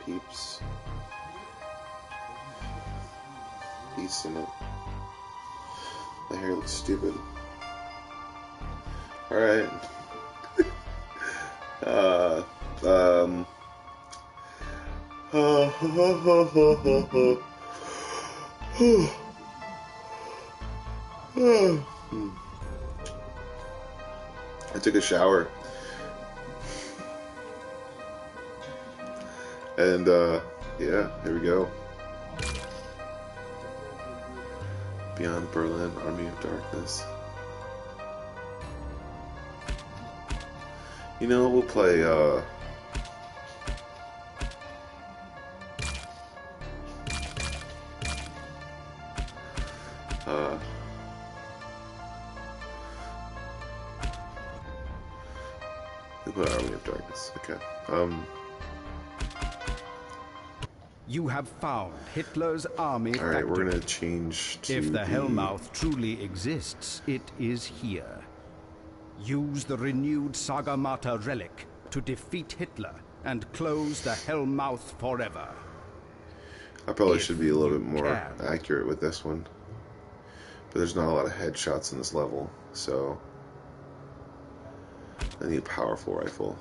peeps. Peace in it. My hair looks stupid. Alright. I took a shower. And, yeah, here we go. Beyond Berlin, Army of Darkness. You know, we'll play, we'll play Army of Darkness. Okay. You have found Hitler's army factory. Alright, we're gonna change to If the Hellmouth truly exists, it is here. Use the renewed Sagamata relic to defeat Hitler and close the Hellmouth forever. I probably should be a little bit more accurate with this one. But there's not a lot of headshots in this level, so I need a powerful rifle.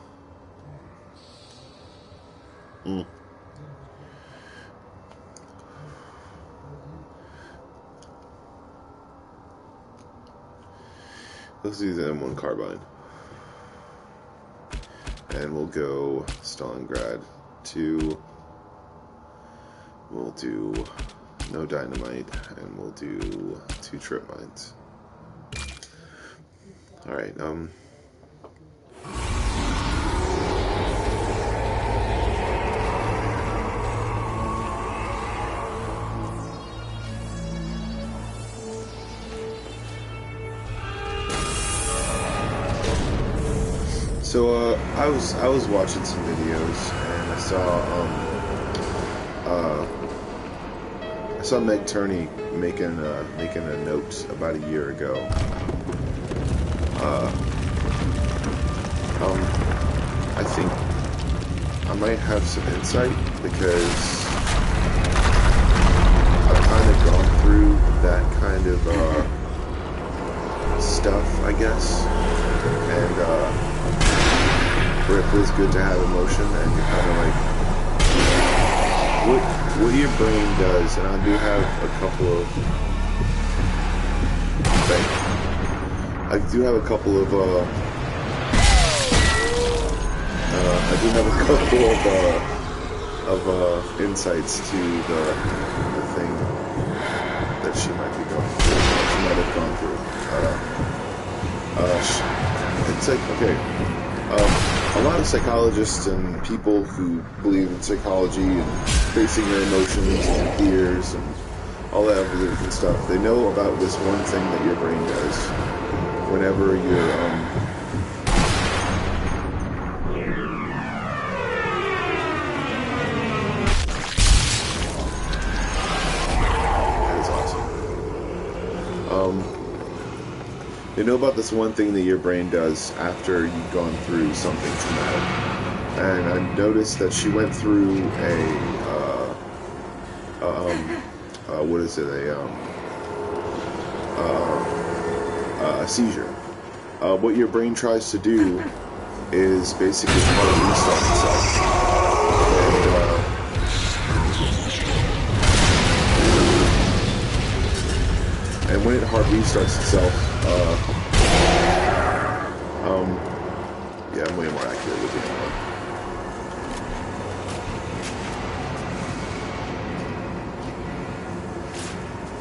Let's do the M1 carbine. And we'll go Stalingrad 2. We'll do no dynamite, and we'll do 2 trip mines. Alright, so I was watching some videos, and I saw Meg Turney making a note about a year ago. I think I might have some insight because I've kind of gone through that kind of stuff, I guess, and where it feels good to have emotion, and you're kind of like, what your brain does, and I do have a couple of, insights to the thing that she might be going through, she might have gone through. It's like, okay, a lot of psychologists and people who believe in psychology and facing their emotions and fears and all that other different stuff, they know about this one thing that your brain does whenever you're, that is awesome. They know about this one thing that your brain does after you've gone through something traumatic. And I noticed that she went through a seizure. What your brain tries to do is basically hard restart itself. And when it hard restarts itself, yeah, I'm way more accurate with it.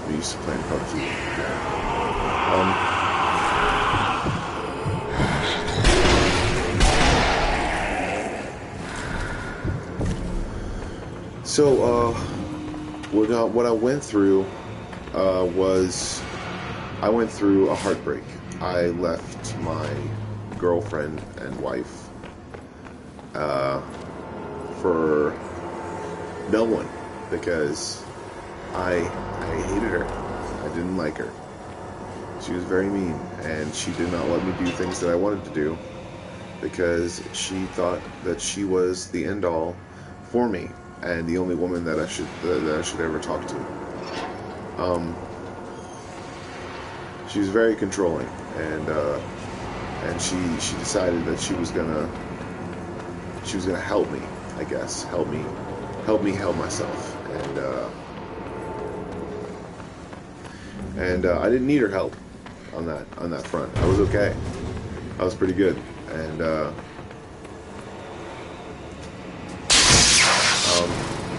I'm used to playing PUBG. So, what I went through was I went through a heartbreak. I left my girlfriend and wife for no one because I hated her. I didn't like her. She was very mean, and she did not let me do things that I wanted to do because she thought that she was the end all for me. and the only woman that I should ever talk to. She was very controlling, and she decided that she was gonna help me, I guess, help me help myself, and I didn't need her help on that front. I was okay. I was pretty good, and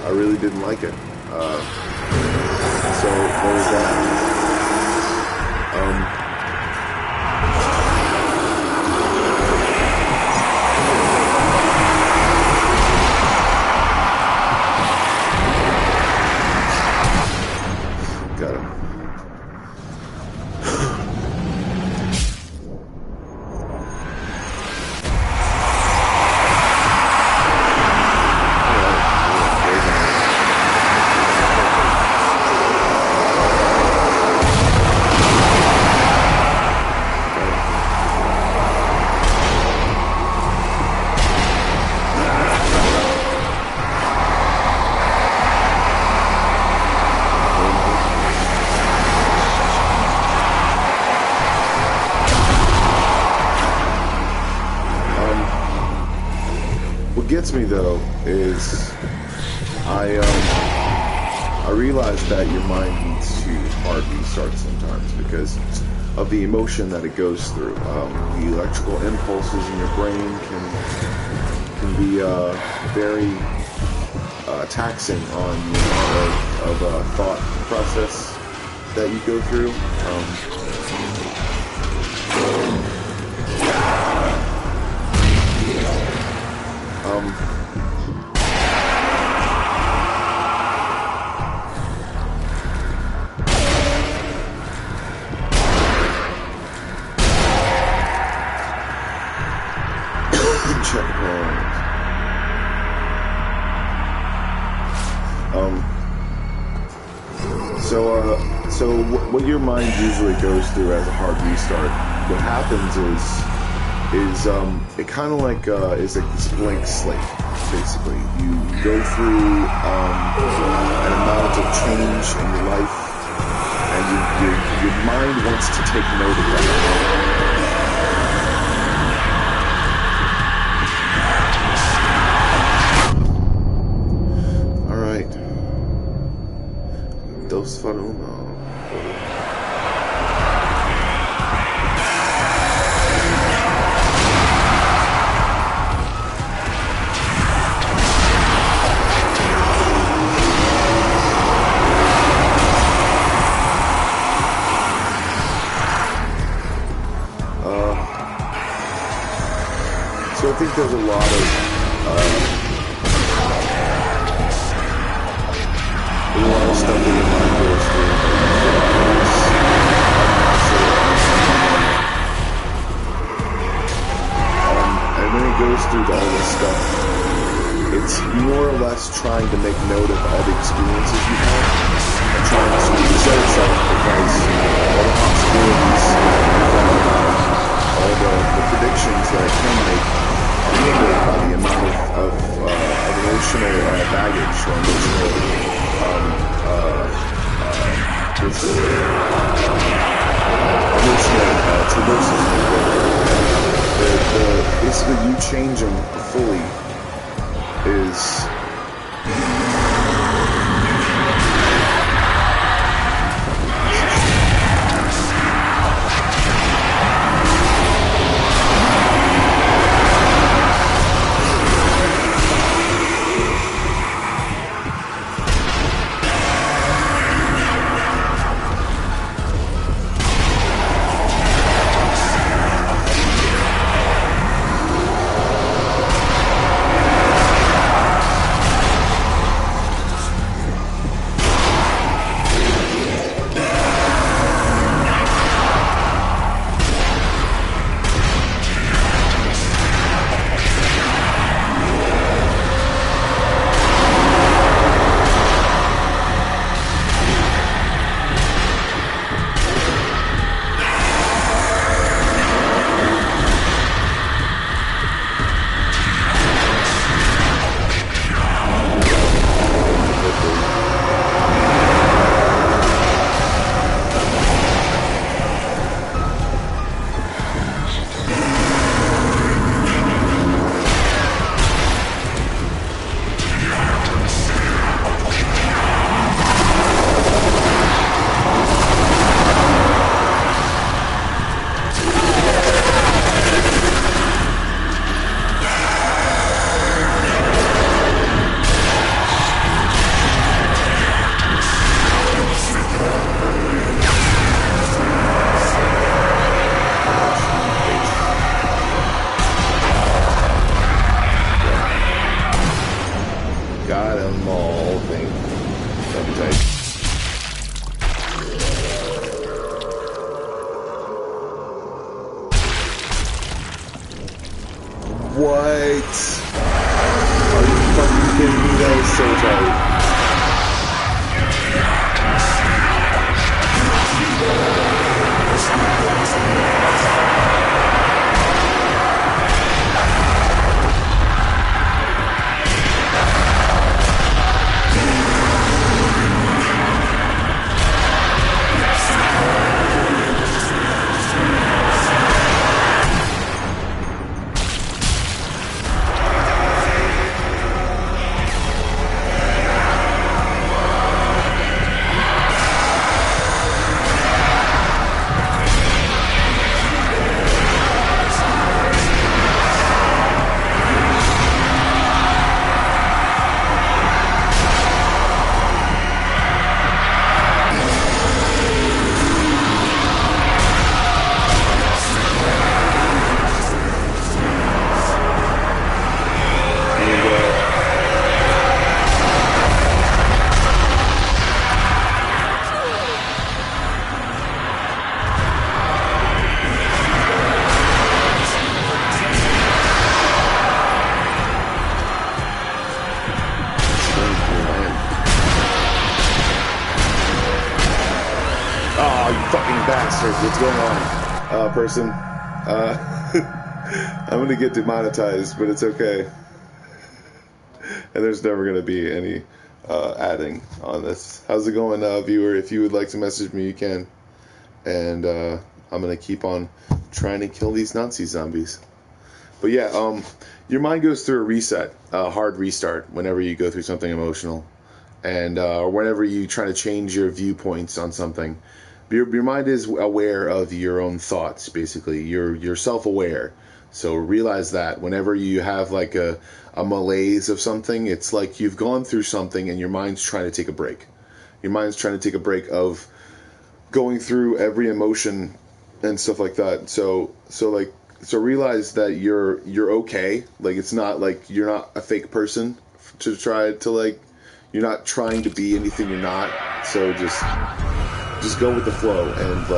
I really didn't like it. So there was that. Got him. What gets me though is I realize that your mind needs to hard restart sometimes because of the emotion that it goes through. The electrical impulses in your brain can be very taxing on the amount of thought process that you go through. So what your mind usually goes through as a hard restart, what happens is it kind of like is like this blank slate. Basically, you go through an amount of change in your life, and your mind wants to take note of that. All right, dos for uno. So I think there's a lot of stuff that your mind goes through. And when it goes through all this stuff, it's more or less trying to make note of all the experiences you have and trying to set itself because all the possibilities all the predictions that it can make are limited by the amount of emotional baggage or emotional traverses. Basically, you changing fully is. Got them all, I think. That'd be tight. What? Are you fucking kidding me? That is so tight. What's going on, person? I'm gonna get demonetized, but it's okay. And there's never gonna be any adding on this. How's it going, viewer? If you would like to message me, you can. And I'm gonna keep on trying to kill these Nazi zombies. But yeah, your mind goes through a reset, a hard restart, whenever you go through something emotional, and or whenever you try to change your viewpoints on something. Your mind is aware of your own thoughts, basically. You're self-aware. So realize that whenever you have like a malaise of something, it's like you've gone through something and your mind's trying to take a break. Your mind's trying to take a break of going through every emotion and stuff like that. So realize that you're okay. Like, it's not like you're not a fake person to try to, like, you're not trying to be anything you're not. So just go with the flow and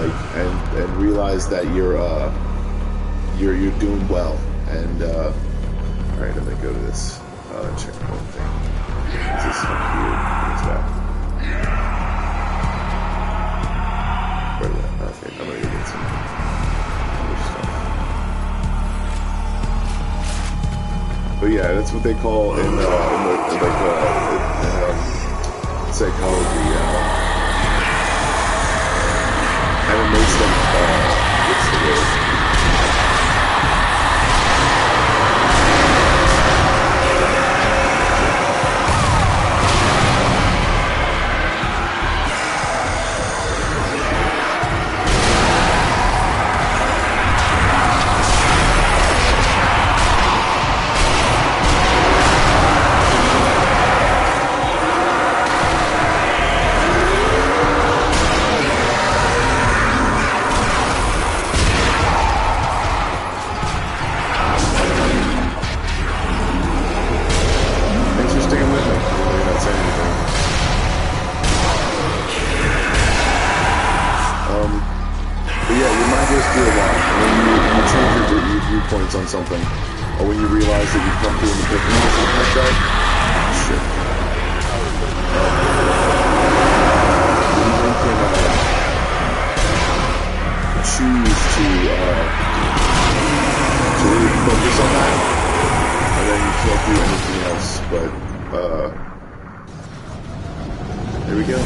and realize that you're doing well. And all right, I'm gonna go to this checkpoint thing. Is this up here? What's that? Where is that? Okay, I'm gonna go get some other stuff. But yeah, that's what they call in psychology. Animation, what's the word? Points on something, or when you realize that you've come to an epiphany or something like that. Shit. You can choose to really focus on that, and then you can't do anything else. But there we go.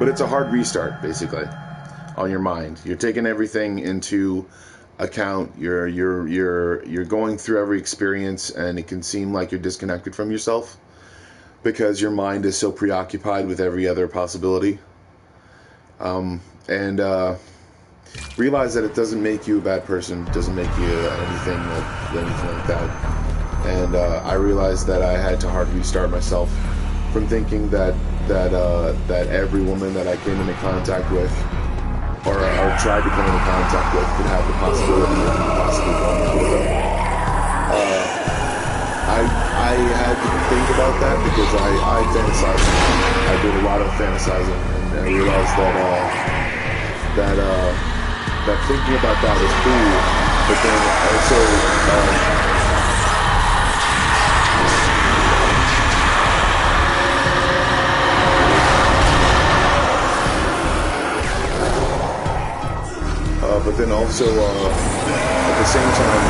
But it's a hard restart, basically, on your mind. You're taking everything into account. You're going through every experience, and it can seem like you're disconnected from yourself because your mind is so preoccupied with every other possibility. Realize that it doesn't make you a bad person. It doesn't make you anything like that. And I realized that I had to hard restart myself from thinking that every woman that I came into contact with, or tried to come into contact with, could have the possibility of possibly going with them. I had to think about that because I fantasized. I did a lot of fantasizing, and I realized that thinking about that was cool, but then also but then also at the same time.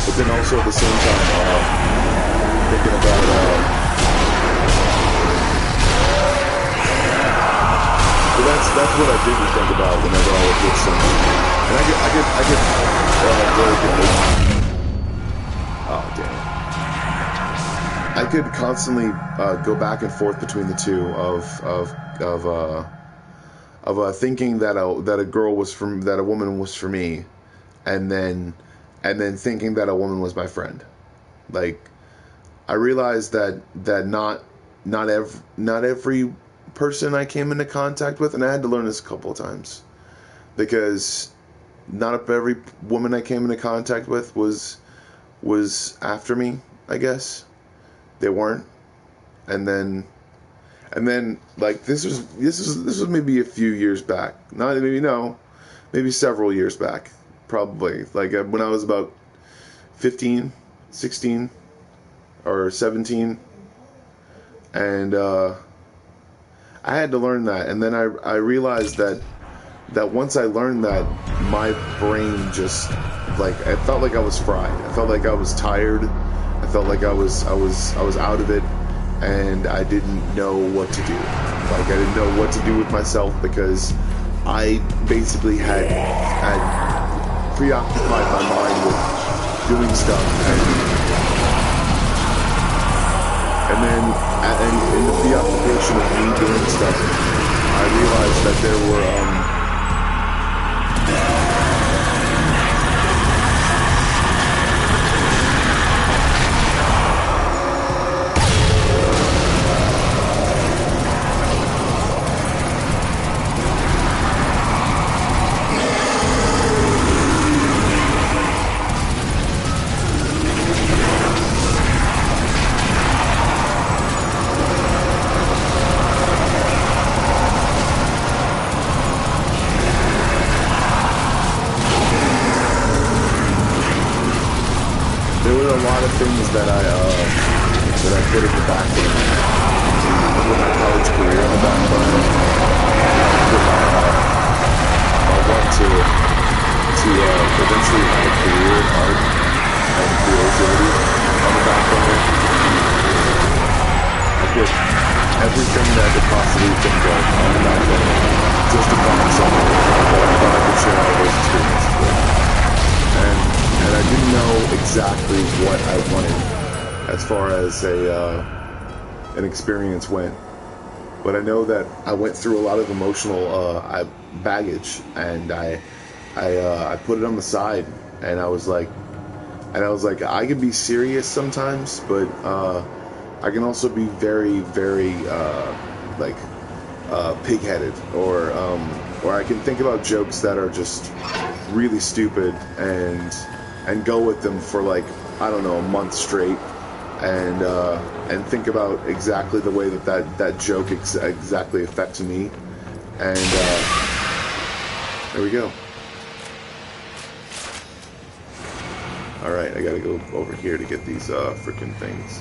But then also at the same time, thinking about. So that's what I didn't think about whenever I was with someone, and I could constantly go back and forth between the two of thinking that a girl was that a woman was for me, and then thinking that a woman was my friend. Like, I realized that not every person I came into contact with, and I had to learn this a couple of times, because not every woman I came into contact with was after me, I guess. They weren't. And then like this was maybe a few years back. Maybe several years back, probably. Like when I was about 15, 16 or 17, and I had to learn that, and then I realized that once I learned that, my brain just, like, I felt like I was fried. I felt like I was tired. I felt like I was out of it, and I didn't know what to do. Like, I didn't know what to do with myself because I basically had preoccupied my mind with doing stuff, and then in the preoccupation of me doing stuff, I realized that there were things that I put in the back burner. I put my college career in the back burner. I want to eventually have a career in art and creativity on the back burner. I put everything that I could possibly think of on the back burner just to find someone that I thought I could share all those experiences with. And I didn't know exactly what I wanted as far as an experience went. But I know that I went through a lot of emotional baggage, and I put it on the side, and I was like, I can be serious sometimes, but I can also be very, very pig-headed, or I can think about jokes that are just really stupid and go with them for, like, I don't know, a month straight, and think about exactly the way that joke exactly affects me, and there we go. All Alright, I gotta go over here to get these freaking things.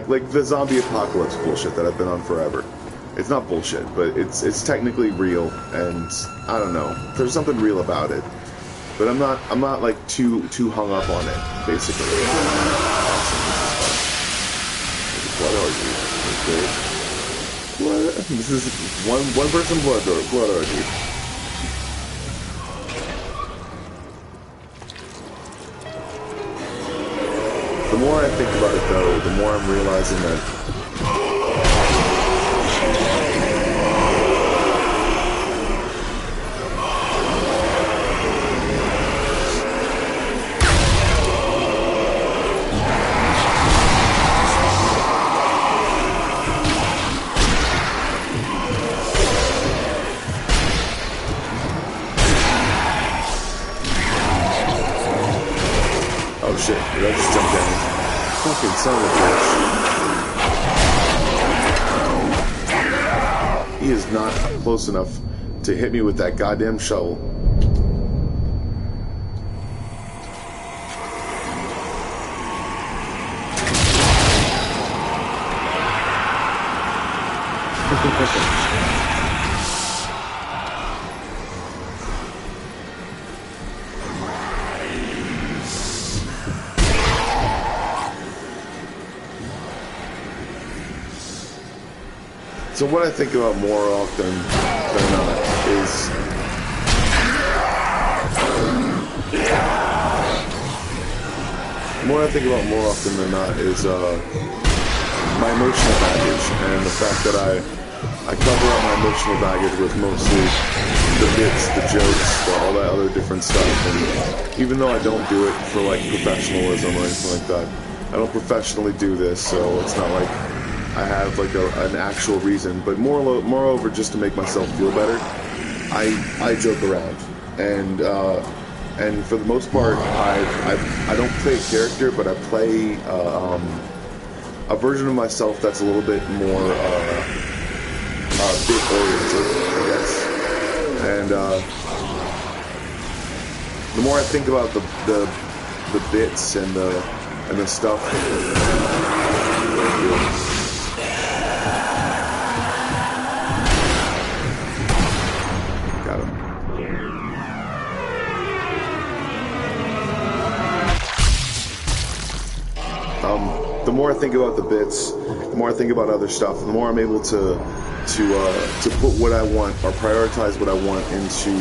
Like the zombie apocalypse bullshit that I've been on forever. It's not bullshit, but it's technically real, and I don't know. There's something real about it. But I'm not like too hung up on it, basically. Awesome, this is fun. Blood orgy. Okay. Blood, this is one person blood orgy. The more I think about it, though, the more I'm realizing that oh shit, did I just jump down? Fucking son of a bitch. He is not close enough to hit me with that goddamn shovel. So what I think about more often than not is my emotional baggage, and the fact that I cover up my emotional baggage with mostly the bits, the jokes, all that other different stuff. And even though I don't do it for like professionalism or anything like that, I don't professionally do this, so it's not like I have like an actual reason, but moreover, just to make myself feel better, I joke around, and for the most part, I don't play a character, but I play a version of myself that's a little bit more bit oriented, I guess. And the more I think about the bits and the stuff. The more I think about the bits, the more I think about other stuff, the more I'm able to put what I want or prioritize what I want into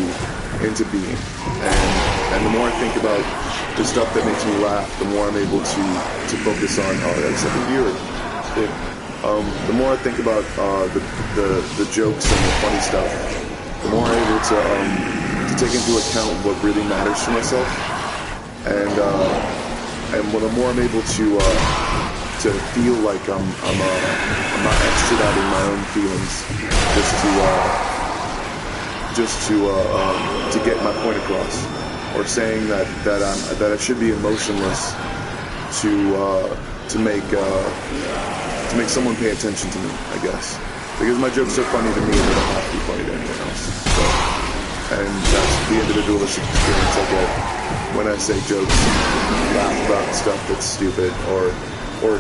being. And the more I think about the stuff that makes me laugh, the more I'm able to focus on. Oh, that's like a beard. The more I think about the jokes and the funny stuff, the more I'm able to take into account what really matters to myself, and the more I'm able to feel like I'm not extraditing my own feelings just to get my point across, or saying that I should be emotionless to make someone pay attention to me, I guess, because my jokes are funny to me and they don't have to be funny to anyone else. So, and that's the individualistic experience I get when I say jokes, laugh about stuff that's stupid or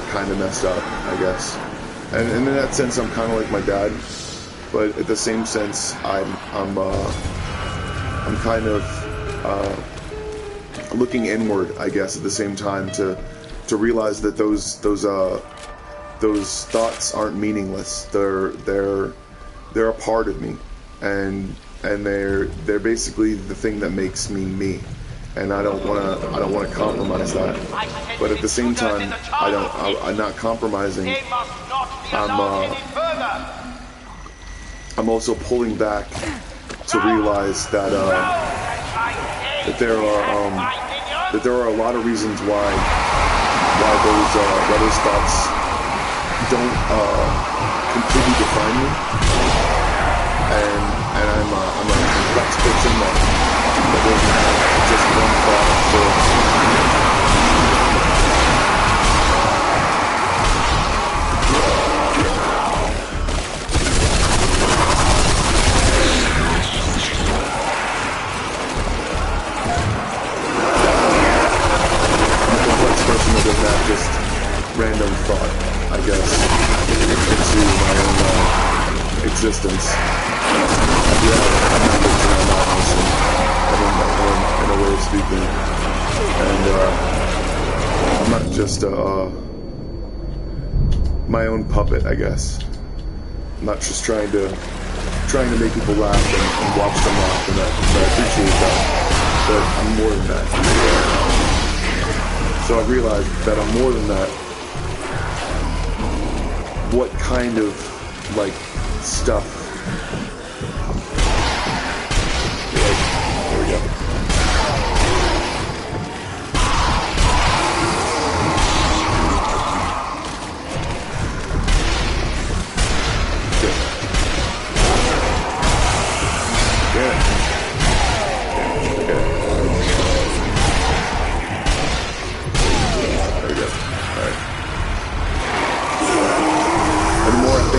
kind of messed up, I guess. And in that sense, I'm kind of like my dad, but at the same sense, I'm kind of looking inward, I guess, at the same time to realize that those thoughts aren't meaningless. They're a part of me, and they're basically the thing that makes me me. And I don't want to compromise that. But at the same time, I'm not compromising. I'm also pulling back to realize that there are a lot of reasons why those thoughts don't completely define me. And I'm a complex person that doesn't have just one thought for existence. I do have methods in my madness and in a way of speaking. And I'm not just my own puppet, I guess. I'm not just trying to make people laugh and watch them laugh, and I appreciate that. But I'm more than that. So I realized that I'm more than that. What kind of, like, stuff? There we go.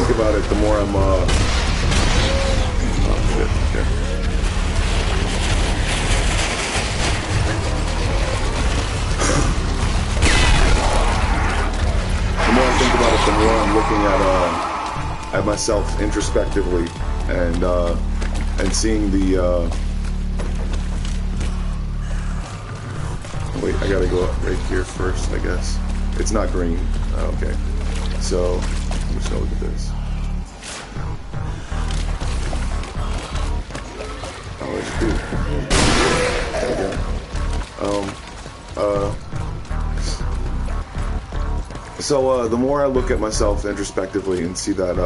About it, the more I'm oh shit, okay. The more I think about it, the more I'm looking at myself introspectively and seeing the wait, I gotta go up right here first, I guess. It's not green. Okay. So I'm just gonna look at this. There we go. So the more I look at myself introspectively and see that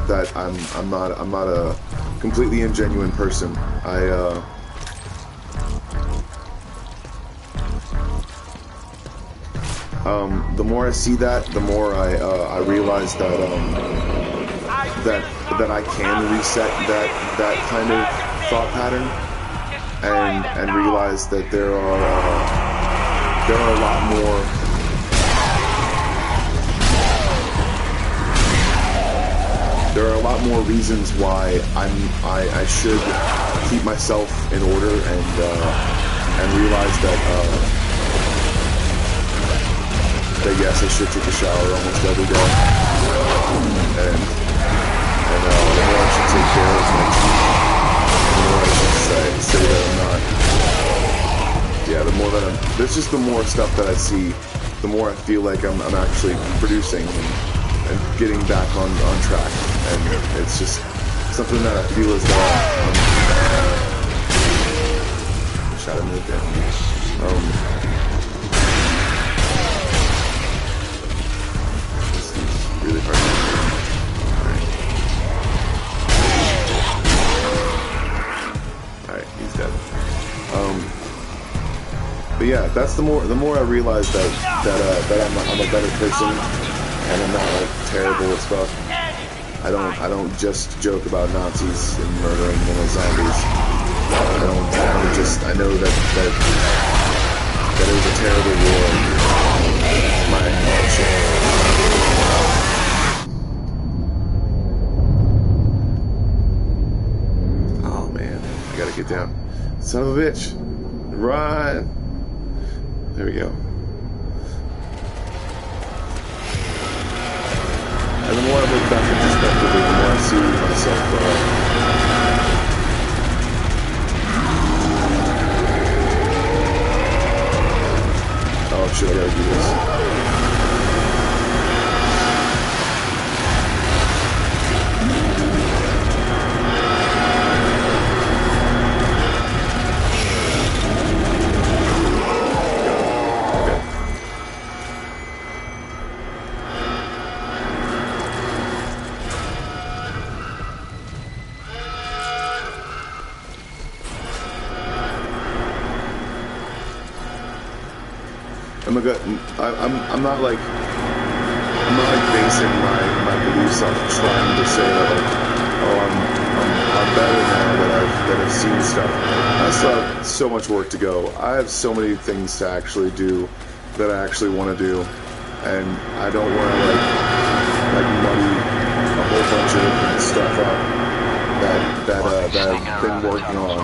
that I'm not a completely ingenuine person, the more I see that, the more I realize that that I can reset that kind of thought pattern, and realize that there are a lot more reasons why I should keep myself in order and realize that yes, I should take a shower almost every day, and the more I should take care of my teeth, the more I should say that I'm not. Yeah, the more that there's just the more stuff that I see, the more I feel like I'm actually producing and getting back on track, and it's just something that I feel as though I'm trying to move down. Really hard. Alright, he's dead. But yeah, that's the more I realize that I'm a better person and I'm not like terrible at stuff. I don't just joke about Nazis and murdering little zombies. I know that it was a terrible war. Oh man, I gotta get down. Son of a bitch. Run. There we go. And the more I look back introspectively, the more I see myself oh shit, I gotta do this. I'm not like basing my beliefs off trying to say that like, oh I'm better now that I've seen stuff. I still have so much work to go. I have so many things to actually do that I actually want to do, and I don't want to like muddy a whole bunch of different stuff up that I've been working on,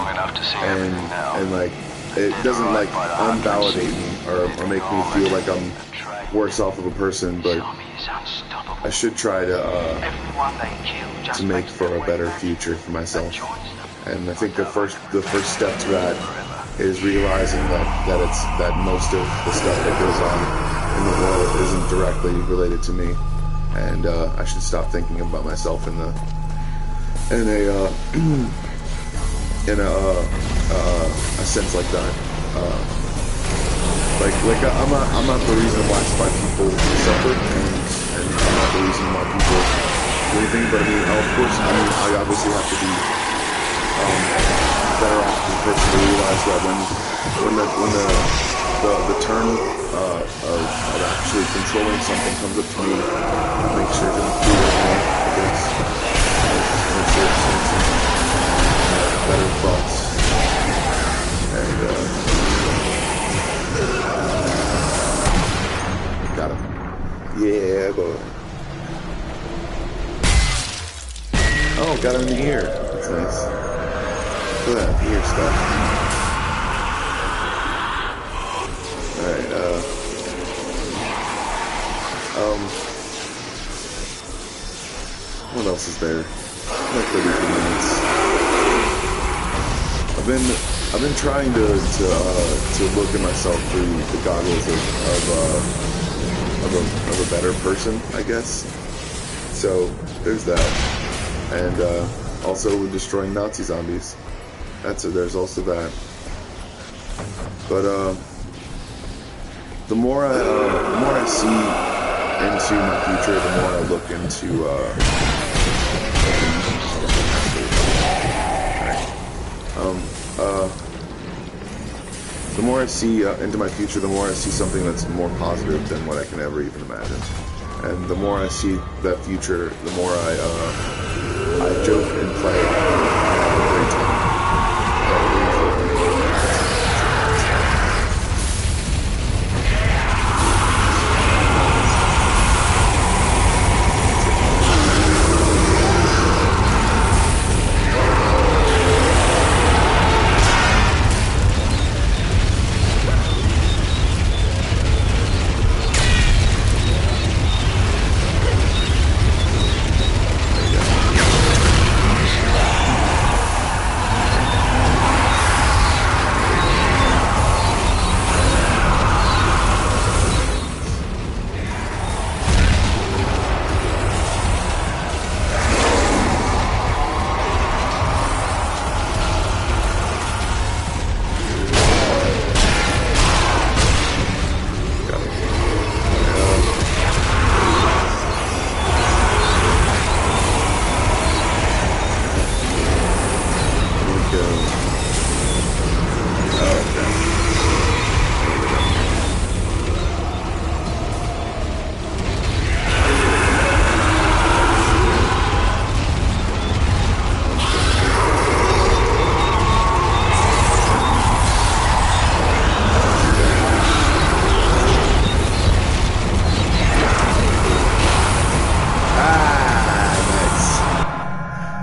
and like it doesn't like unvalidate me or make me feel like I'm worse off of a person, but I should try to make for a better future for myself. And I think the first step to that is realizing that most of the stuff that goes on in the world isn't directly related to me, and I should stop thinking about myself in a sense like that. Like I'm not the reason why people suffer, and I'm not the reason why people do anything. But I mean, of course, I obviously have to be better off as a person to realize that when the turn of actually controlling something comes up to me, make sure to do it, I guess. Make sure it's better thoughts and got him. Yeah, boy. Oh, got him in the ear. That's nice. Look at that ear stuff. Alright, what else is there? Like 32 minutes. I've been trying to look at myself through the goggles of a better person, I guess. So there's that, and also destroying Nazi zombies. There's also that. But the more I see into my future, the more I look into the more I see into my future, the more I see something that's more positive than what I can ever even imagine. And the more I see that future, the more I joke and play and have a great time.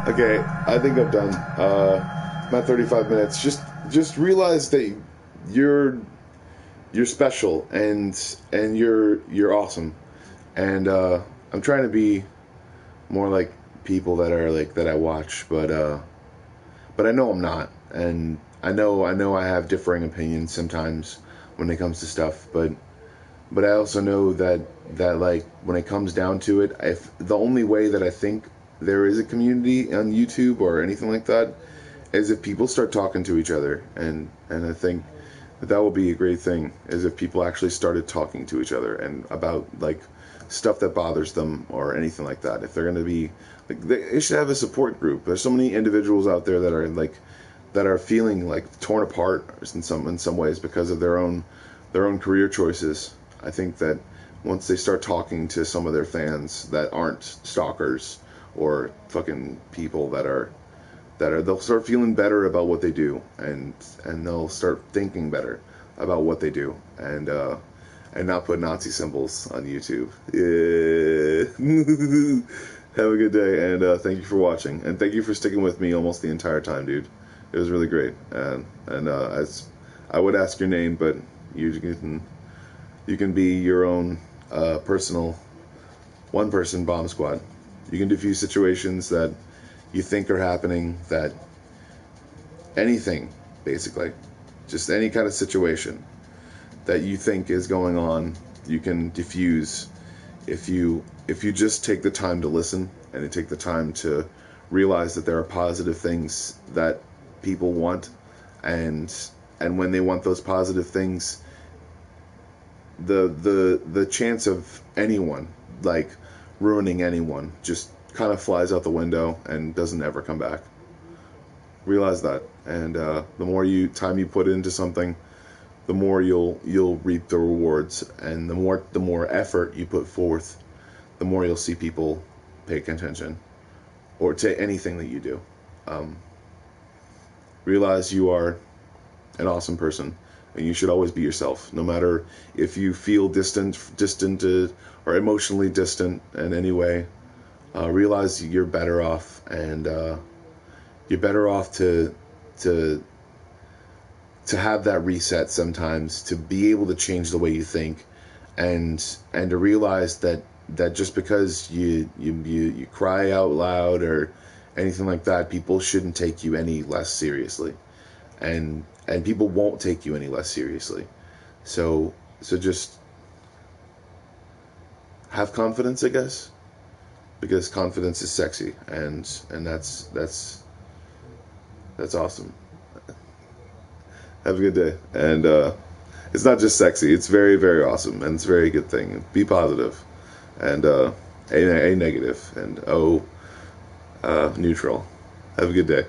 Okay, I think I'm done. About 35 minutes. Just realize that you're special and you're awesome. And I'm trying to be more like people that are like that I watch, but I know I'm not. And I know I have differing opinions sometimes when it comes to stuff, but I also know that like when it comes down to it, if the only way that I think there is a community on YouTube or anything like that is if people start talking to each other, and I think that will be a great thing, is if people actually started talking to each other and about like stuff that bothers them or anything like that. If they're going to be like, they should have a support group. There's so many individuals out there that are feeling like torn apart in some ways because of their own career choices. I think that once they start talking to some of their fans that aren't stalkers or fucking people that are they'll start feeling better about what they do, and they'll start thinking better about what they do, and not put Nazi symbols on YouTube. Yeah. Have a good day, and thank you for watching, and thank you for sticking with me almost the entire time, dude. It was really great, and as I would ask your name, but you can be your own personal one person bomb squad. You can diffuse situations that you think are happening, that anything, basically, just any kind of situation that you think is going on, you can diffuse if you just take the time to listen and you take the time to realize that there are positive things that people want, and when they want those positive things, the chance of anyone like ruining anyone just kind of flies out the window and doesn't ever come back. Realize that, and the more time you put into something, the more you'll reap the rewards, and the more effort you put forth, the more you'll see people paying attention, or to anything that you do. Realize you are an awesome person, and you should always be yourself, no matter if you feel distant or emotionally distant in any way. Realize you're better off, and you're better off to have that reset sometimes, to be able to change the way you think, and to realize that just because you cry out loud or anything like that, people shouldn't take you any less seriously, and people won't take you any less seriously. So just have confidence, I guess, because confidence is sexy, and that's awesome. Have a good day. And it's not just sexy, it's very, very awesome, and it's a very good thing. Be positive, and A negative, and O neutral. Have a good day.